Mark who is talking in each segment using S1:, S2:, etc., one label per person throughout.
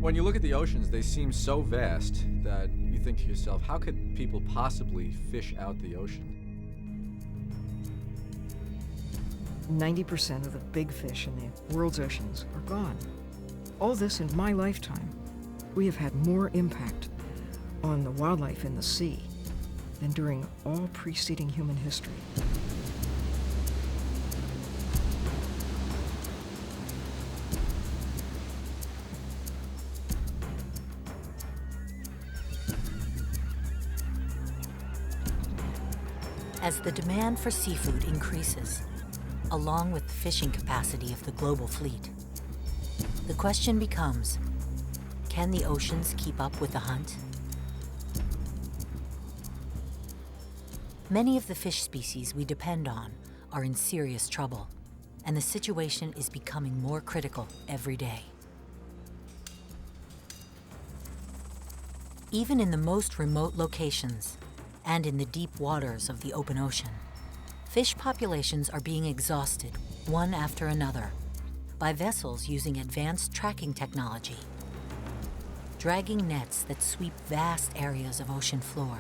S1: When you look at the oceans, they seem so vast that you think to yourself, how could people possibly fish out the ocean?
S2: 90% of the big fish in the world's oceans are gone. All this in my lifetime. We have had more impact on the wildlife in the sea than during all preceding human history.
S3: As the demand for seafood increases, along with the fishing capacity of the global fleet, the question becomes, can the oceans keep up with the hunt? Many of the fish species we depend on are in serious trouble, and the situation is becoming more critical every day. Even in the most remote locations, and in the deep waters of the open ocean, fish populations are being exhausted, one after another, by vessels using advanced tracking technology, dragging nets that sweep vast areas of ocean floor,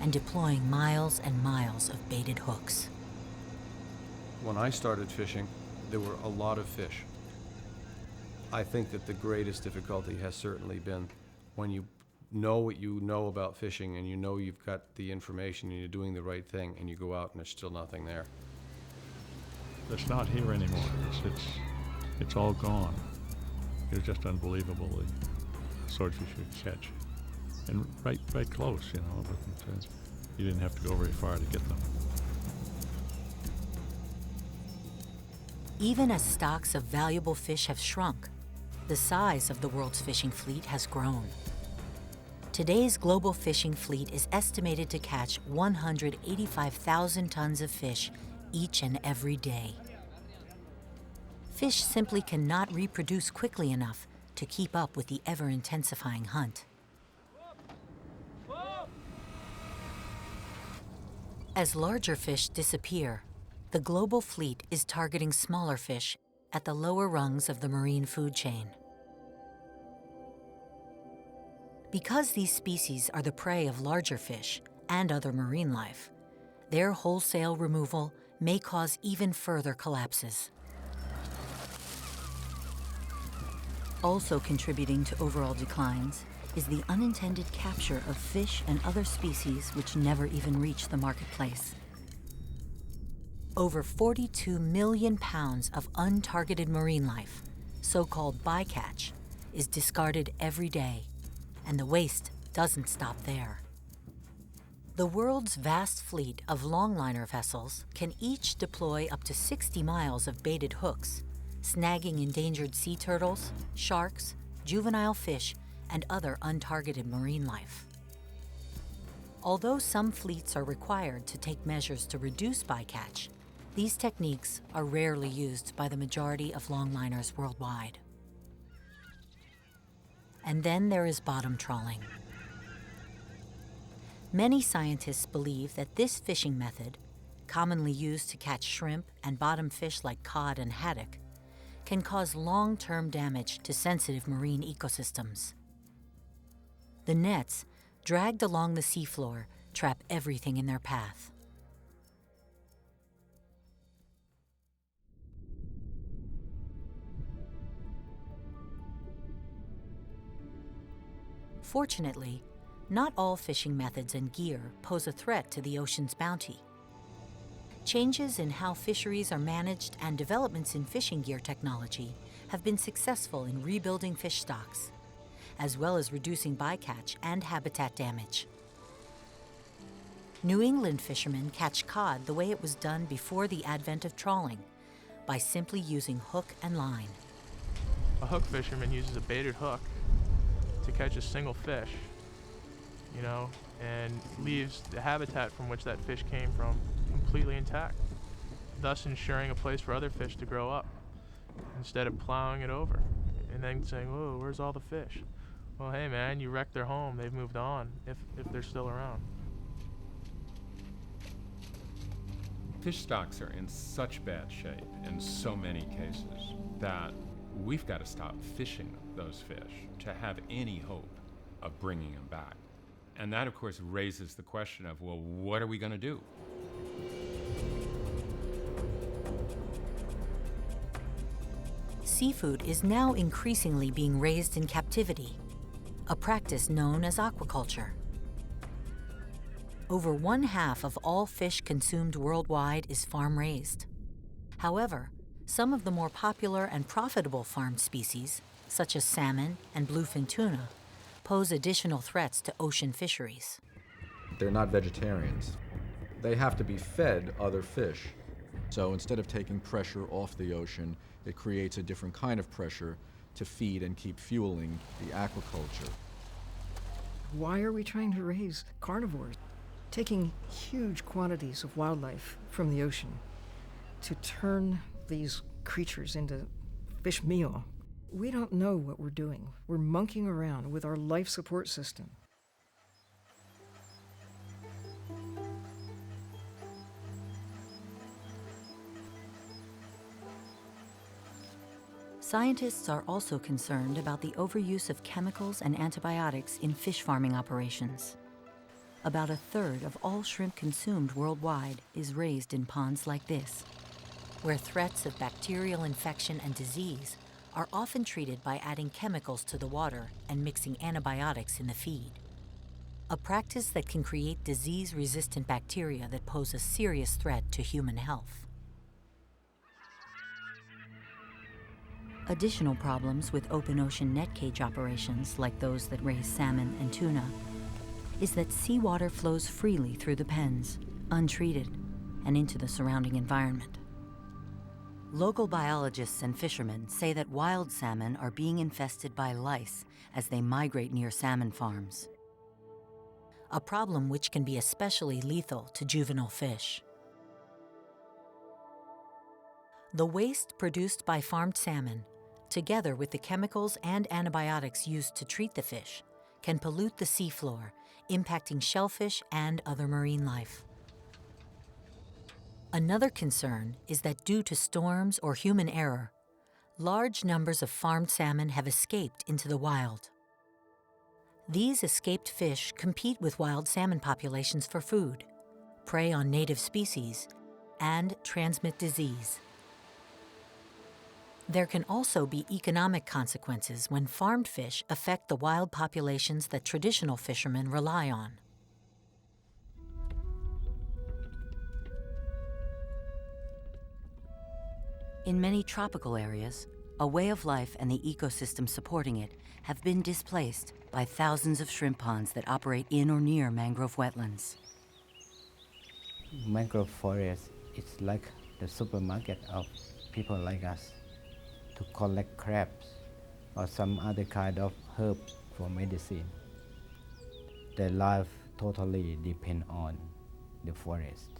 S3: and deploying miles and miles of baited hooks.
S4: When I started fishing, there were a lot of fish. I think that the greatest difficulty has certainly been when you know what you know about fishing and you know you've got the information and you're doing the right thing and you go out and there's still nothing there.
S5: It's not here anymore. It's all gone. It's just unbelievable, the swordfish you catch. And right close, you know, but you didn't have to go very far to get them.
S3: Even as stocks of valuable fish have shrunk, the size of the world's fishing fleet has grown. Today's global fishing fleet is estimated to catch 185,000 tons of fish each and every day. Fish simply cannot reproduce quickly enough to keep up with the ever-intensifying hunt. As larger fish disappear, the global fleet is targeting smaller fish at the lower rungs of the marine food chain. Because these species are the prey of larger fish and other marine life, their wholesale removal may cause even further collapses. Also contributing to overall declines is the unintended capture of fish and other species which never even reach the marketplace. Over 42 million pounds of untargeted marine life, so-called bycatch, is discarded every day, and the waste doesn't stop there. The world's vast fleet of longliner vessels can each deploy up to 60 miles of baited hooks, snagging endangered sea turtles, sharks, juvenile fish, and other untargeted marine life. Although some fleets are required to take measures to reduce bycatch, these techniques are rarely used by the majority of longliners worldwide. And then there is bottom trawling. Many scientists believe that this fishing method, commonly used to catch shrimp and bottom fish like cod and haddock, can cause long-term damage to sensitive marine ecosystems. The nets, dragged along the seafloor, trap everything in their path. Fortunately, not all fishing methods and gear pose a threat to the ocean's bounty. Changes in how fisheries are managed and developments in fishing gear technology have been successful in rebuilding fish stocks, as well as reducing bycatch and habitat damage. New England fishermen catch cod the way it was done before the advent of trawling, by simply using hook and line.
S6: A hook fisherman uses a baited hook to catch a single fish, and leaves the habitat from which that fish came from completely intact, thus ensuring a place for other fish to grow up, instead of plowing it over and then saying, "Whoa, where's all the fish?" Well, hey man, you wrecked their home, they've moved on, if they're still around.
S7: Fish stocks are in such bad shape in so many cases that we've got to stop fishing them. those fish to have any hope of bringing them back. And that, of course, raises the question of, well, what are we going to do?
S3: Seafood is now increasingly being raised in captivity, a practice known as aquaculture. Over 1/2 of all fish consumed worldwide is farm-raised. However, some of the more popular and profitable farmed species, such as salmon and bluefin tuna, pose additional threats to ocean fisheries.
S1: They're not vegetarians. They have to be fed other fish. So instead of taking pressure off the ocean, it creates a different kind of pressure to feed and keep fueling the aquaculture.
S2: Why are we trying to raise carnivores? Taking huge quantities of wildlife from the ocean to turn these creatures into fish meal. We don't know what we're doing. We're monkeying around with our life support system.
S3: Scientists are also concerned about the overuse of chemicals and antibiotics in fish farming operations. About 1/3 of all shrimp consumed worldwide is raised in ponds like this, where threats of bacterial infection and disease are often treated by adding chemicals to the water and mixing antibiotics in the feed. A practice that can create disease-resistant bacteria that pose a serious threat to human health. Additional problems with open ocean net cage operations, like those that raise salmon and tuna, is that seawater flows freely through the pens, untreated, and into the surrounding environment. Local biologists and fishermen say that wild salmon are being infested by lice as they migrate near salmon farms, a problem which can be especially lethal to juvenile fish. The waste produced by farmed salmon, together with the chemicals and antibiotics used to treat the fish, can pollute the seafloor, impacting shellfish and other marine life. Another concern is that due to storms or human error, large numbers of farmed salmon have escaped into the wild. These escaped fish compete with wild salmon populations for food, prey on native species, and transmit disease. There can also be economic consequences when farmed fish affect the wild populations that traditional fishermen rely on. In many tropical areas, a way of life and the ecosystem supporting it have been displaced by thousands of shrimp ponds that operate in or near mangrove wetlands.
S8: Mangrove forest is like the supermarket of people like us to collect crabs or some other kind of herbs for medicine. Their life totally depends on the forest.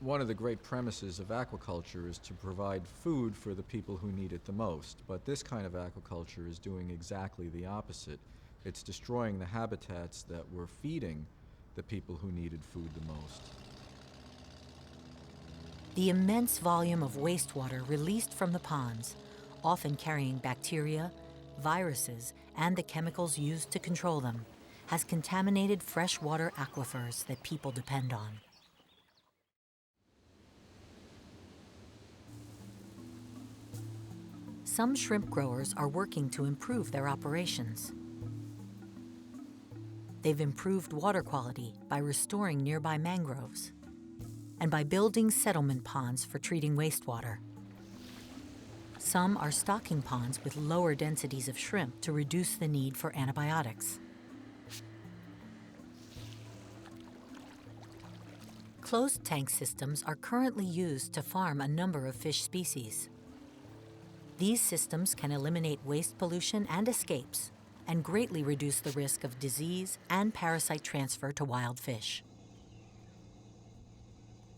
S1: One of the great premises of aquaculture is to provide food for the people who need it the most, but this kind of aquaculture is doing exactly the opposite. It's destroying the habitats that were feeding the people who needed food the most.
S3: The immense volume of wastewater released from the ponds, often carrying bacteria, viruses, and the chemicals used to control them, has contaminated freshwater aquifers that people depend on. Some shrimp growers are working to improve their operations. They've improved water quality by restoring nearby mangroves and by building settlement ponds for treating wastewater. Some are stocking ponds with lower densities of shrimp to reduce the need for antibiotics. Closed tank systems are currently used to farm a number of fish species. These systems can eliminate waste pollution and escapes and greatly reduce the risk of disease and parasite transfer to wild fish.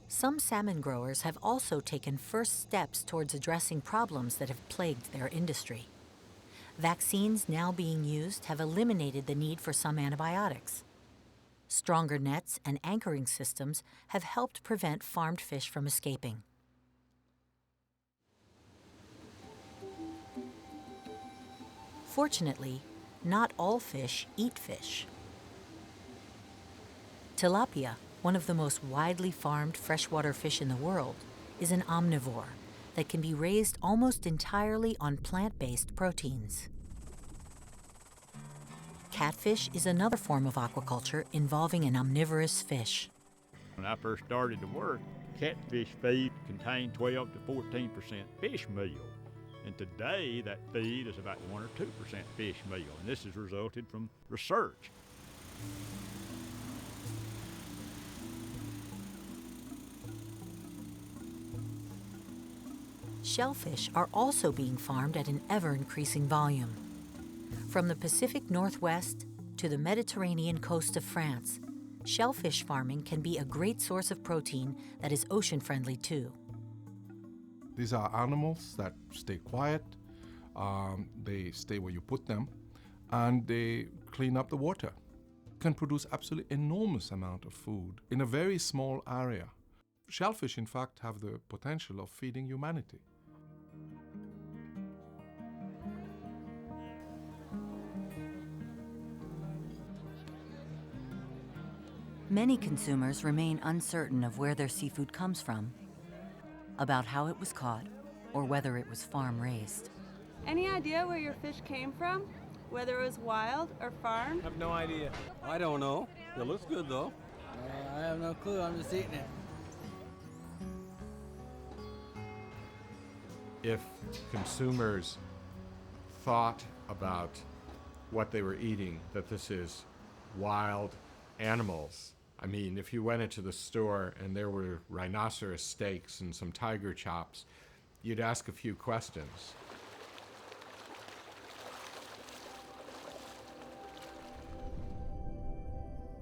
S3: Some salmon growers have also taken first steps towards addressing problems that have plagued their industry. Vaccines now being used have eliminated the need for some antibiotics. Stronger nets and anchoring systems have helped prevent farmed fish from escaping. Fortunately, not all fish eat fish. Tilapia, one of the most widely farmed freshwater fish in the world, is an omnivore that can be raised almost entirely on plant-based proteins. Catfish is another form of aquaculture involving an omnivorous fish.
S9: When I first started to work, catfish feed contained 12 to 14% fish meal. And today, that feed is about 1 or 2% fish meal. And this has resulted from research.
S3: Shellfish are also being farmed at an ever-increasing volume. From the Pacific Northwest to the Mediterranean coast of France, shellfish farming can be a great source of protein that is ocean-friendly too.
S10: These are animals that stay quiet, they stay where you put them, and they clean up the water. Can produce absolutely enormous amount of food in a very small area. Shellfish, in fact, have the potential of feeding humanity.
S3: Many consumers remain uncertain of where their seafood comes from, about how it was caught, or whether it was farm-raised.
S11: Any idea where your fish came from? Whether it was wild or farmed?
S12: I have no idea. I don't know. It looks good though. I have no clue. I'm just eating it.
S7: If consumers thought about what they were eating, that this is wild animals. I mean, if you went into the store and there were rhinoceros steaks and some tiger chops, you'd ask a few questions.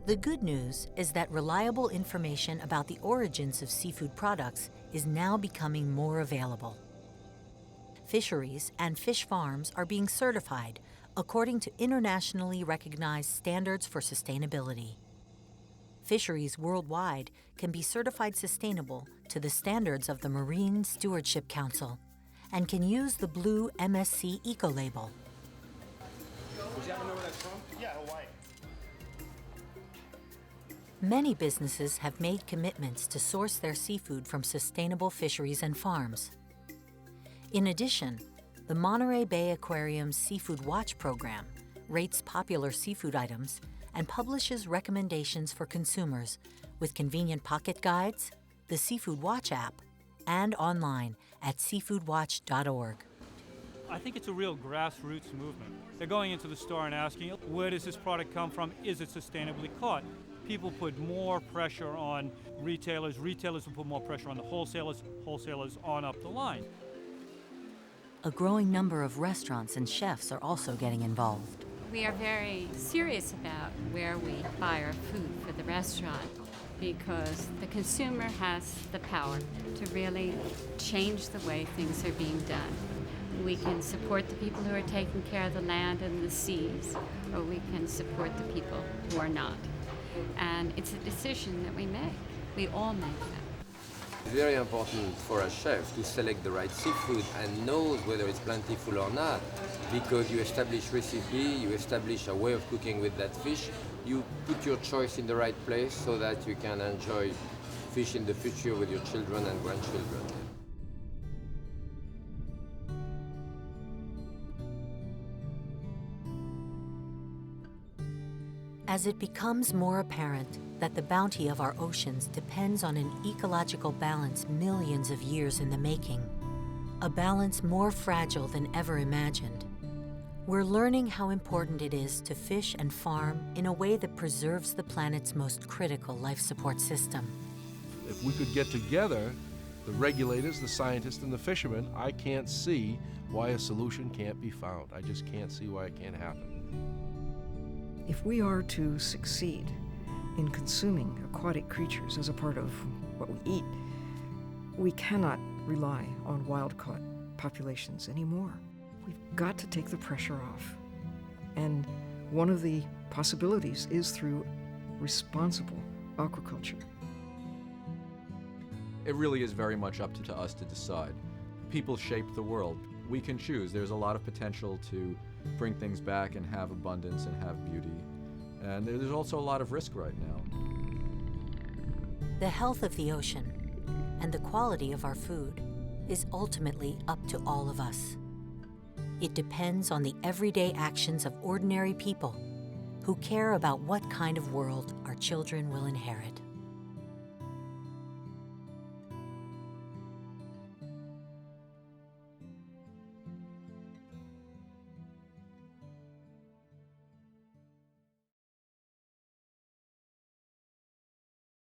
S3: The good news is that reliable information about the origins of seafood products is now becoming more available. Fisheries and fish farms are being certified according to internationally recognized standards for sustainability. Fisheries worldwide can be certified sustainable to the standards of the Marine Stewardship Council and can use the blue MSC Eco label.
S12: Would you happen to know where that's from? Yeah, Hawaii.
S3: Many businesses have made commitments to source their seafood from sustainable fisheries and farms. In addition, the Monterey Bay Aquarium's Seafood Watch program rates popular seafood items and publishes recommendations for consumers with convenient pocket guides, the Seafood Watch app, and online at seafoodwatch.org.
S13: I think it's a real grassroots movement. They're going into the store and asking, where does this product come from? Is it sustainably caught? People put more pressure on retailers. Retailers will put more pressure on the wholesalers. Wholesalers on up the line.
S3: A growing number of restaurants and chefs are also getting involved.
S14: We are very serious about where we buy our food for the restaurant because the consumer has the power to really change the way things are being done. We can support the people who are taking care of the land and the seas, or we can support the people who are not. And it's a decision that we make. We all make that.
S15: It's very important for a chef to select the right seafood and knows whether it's plentiful or not, because you establish recipe, you establish a way of cooking with that fish, you put your choice in the right place so that you can enjoy fish in the future with your children and grandchildren.
S3: As it becomes more apparent that the bounty of our oceans depends on an ecological balance millions of years in the making, a balance more fragile than ever imagined, we're learning how important it is to fish and farm in a way that preserves the planet's most critical life support system.
S10: If we could get together, the regulators, the scientists, and the fishermen, I can't see why a solution can't be found. I just can't see why it can't happen.
S2: If we are to succeed in consuming aquatic creatures as a part of what we eat, we cannot rely on wild-caught populations anymore. We've got to take the pressure off. And one of the possibilities is through responsible aquaculture.
S1: It really is very much up to us to decide. People shape the world. We can choose. There's a lot of potential to bring things back and have abundance and have beauty. And there's also a lot of risk right now.
S3: The health of the ocean and the quality of our food is ultimately up to all of us. It depends on the everyday actions of ordinary people who care about what kind of world our children will inherit.